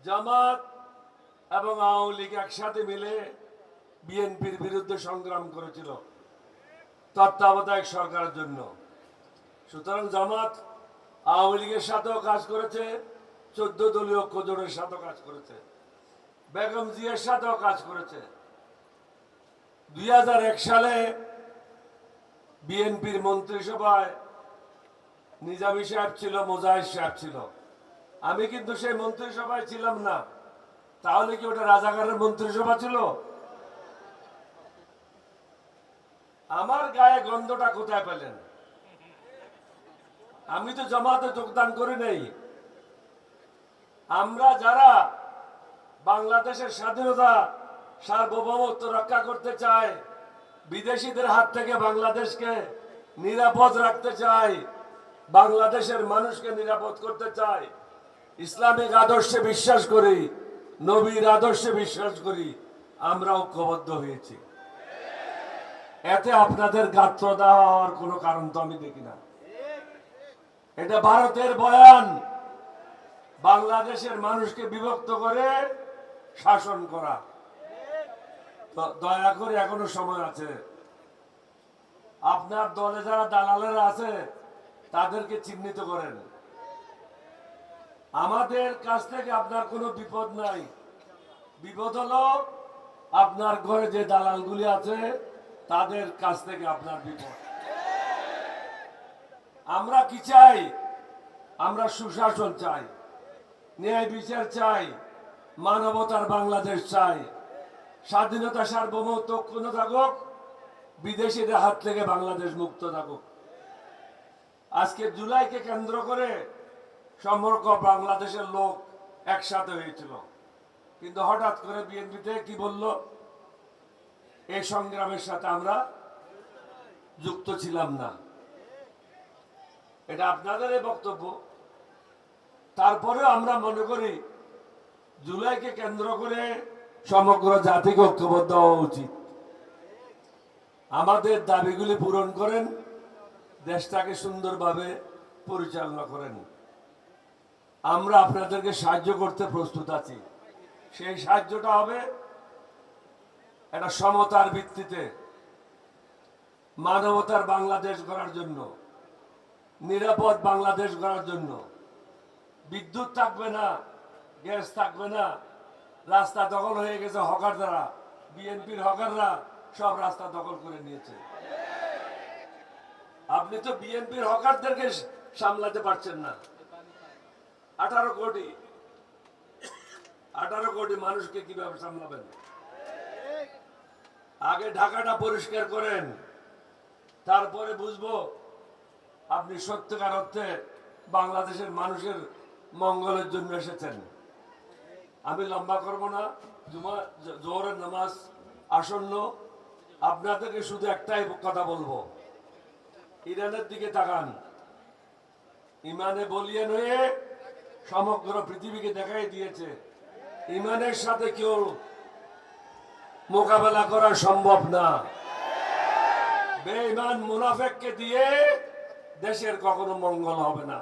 জামাত এবং আওয়ামী লীগ একসাথে মিলে বিএনপির বিরুদ্ধে সংগ্রাম করেছিল তত্ত্বাবধায়ক সরকারের জন্য। সুতরাং জামাত আওয়ামী লীগের সাথেও কাজ করেছে, 14 দলীয় ঐক্যজোটের সাথেও কাজ করেছে, বেগম জিয়ার সাথেও কাজ করেছে। 2001 সালে বিএনপির মন্ত্রিসভায় নিজামী সাহেব ছিল, মোজাহিদ সাহেব ছিল। আমি কিন্তু সেই মন্ত্রিসভায় ছিলাম না। তাহলে কি ওটা রাজাকারের মন্ত্রিসভা ছিল? আমার গায়ে গন্ধটা কোথায় পেলেন? আমি তো জামাতে যোগদান করি নাই। আমরা যারা বাংলাদেশের স্বাধীনতা সার্বভৌমত্ব রক্ষা করতে চাই, বিদেশিদের হাত থেকে বাংলাদেশকে নিরাপদ রাখতে চাই, বাংলাদেশের মানুষকে নিরাপদ করতে চাই, ইসলামিক আদর্শে বিশ্বাস করি, নবীর আদর্শে বিশ্বাস করি, আমরা ঐক্যবদ্ধ হয়েছি। এতে আপনাদের গাত্র দেওয়ার কোনো কারণ তো আমি দেখি না। এটা ভারতের বয়ান, বাংলাদেশের মানুষকে বিভক্ত করে শাসন করা। দয়া করে এখনো সময় আছে। আপনার দলে যারা দালালেরা আছে তাদেরকে চিহ্নিত করেন। আমাদের কাছ থেকে আপনার কোনো বিপদ নাই। বিপদ হলো আপনার ঘরে যে দালালগুলি আছে তাদের কাছ থেকে আপনার বিপদ। আমরা কি চাই? আমরা সুশাসন চাই, ন্যায় বিচার চাই, মানবতার বাংলাদেশ চাই, স্বাধীনতা সার্বভৌমত্ব অক্ষুণ্ণ থাকুক, বিদেশিদের হাত থেকে বাংলাদেশ মুক্ত থাকুক। আজকে জুলাইকে কেন্দ্র করে সমগ্র বাংলাদেশের লোক একসাথে হয়েছিল, কিন্তু হঠাৎ করে বিএনপিতে কি বলল? এই সংগ্রামের সাথে আমরা যুক্ত ছিলাম না। এটা আপনাদের বক্তব্য। তারপরেও আমরা মনে করি জুলাইকে কেন্দ্র করে সমগ্র জাতিকে ঐক্যবদ্ধ হওয়া উচিত। আমাদের দাবিগুলি পূরণ করেন, দেশটাকে সুন্দরভাবে পরিচালনা করেন। আমরা আপনাদেরকে সাহায্য করতে প্রস্তুত আছি। সেই সাহায্যটা হবে একটা সমতার ভিত্তিতে, মানবতার বাংলাদেশ গড়ার জন্য, নিরাপদ বাংলাদেশ গড়ার জন্য। বিদ্যুৎ থাকবে না, গ্যাস থাকবে না, রাস্তা দখল হয়ে গেছে হকার দ্বারা। বিএনপির হকাররা সব রাস্তা দখল করে নিয়েছে। আপনি তো বিএনপির হকারদেরকে সামলাতে পারছেন না। 18 কোটি মানুষকে কিভাবে সামলাবেন? আগে ঢাকাটা পরিষ্কার করেন, তারপরে বুঝবো আপনি সত্যিকার অর্থে বাংলাদেশের মানুষের মঙ্গলের জন্য এসেছেন। আমি লম্বা করব না, জোহরের নামাজ আসন্ন। আপনাদেরকে শুধু একটাই কথা বলবো, ইরানের দিকে তাকান। ইমানে বলিয়ান হয়ে সমগ্র পৃথিবীকে দেখাই দিয়েছে ইমানের সাথে কেউ মোকাবেলা করা সম্ভব না। বেঈমান মুনাফিককে দিয়ে দেশের কখনো মঙ্গল হবে না।